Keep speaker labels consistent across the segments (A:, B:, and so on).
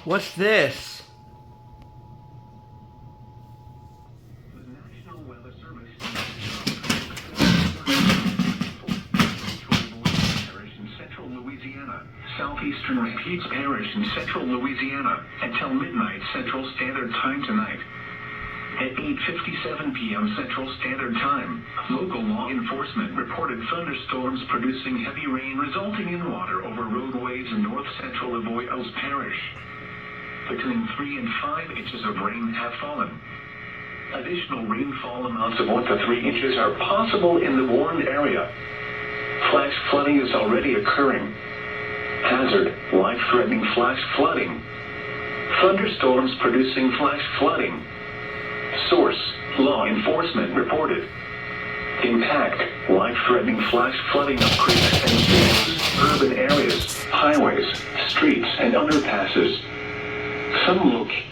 A: What's this?
B: The National Weather Service Parish in central Louisiana, southeastern Rapides Parish in central Louisiana, until midnight Central Standard Time tonight. At 8:57 p.m. Central Standard Time, local law enforcement reported thunderstorms producing heavy rain resulting in water over roadways in north central Avoyelles Parish. Between 3 and 5 inches of rain have fallen. Additional rainfall amounts of 1 to 3 inches are possible in the warned area. Flash flooding is already occurring. Hazard, life-threatening flash flooding. Thunderstorms producing flash flooding. Source, law enforcement reported. Impact, life-threatening flash flooding of creeks and streams, urban areas, highways, streets, and underpasses. Some locations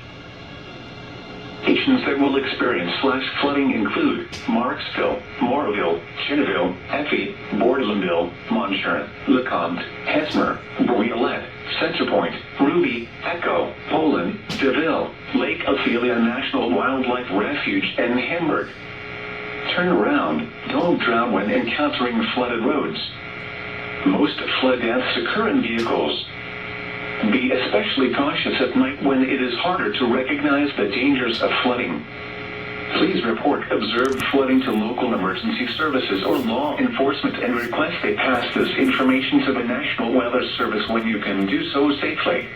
B: that will experience flash flooding include Marksville, Moorville, Cheneville, Effie, Bordelandville, Montcharent, Lecomte, Hesmer, Bruyolette, Centerpoint, Ruby, Echo, Poland, DeVille, Lake Ophelia National Wildlife Refuge, and Hamburg. Turn around, don't drown when encountering flooded roads. Most flood deaths occur in vehicles. Be especially cautious at night when it is harder to recognize the dangers of flooding. Please report observed flooding to local emergency services or law enforcement and request they pass this information to the National Weather Service when you can do so safely.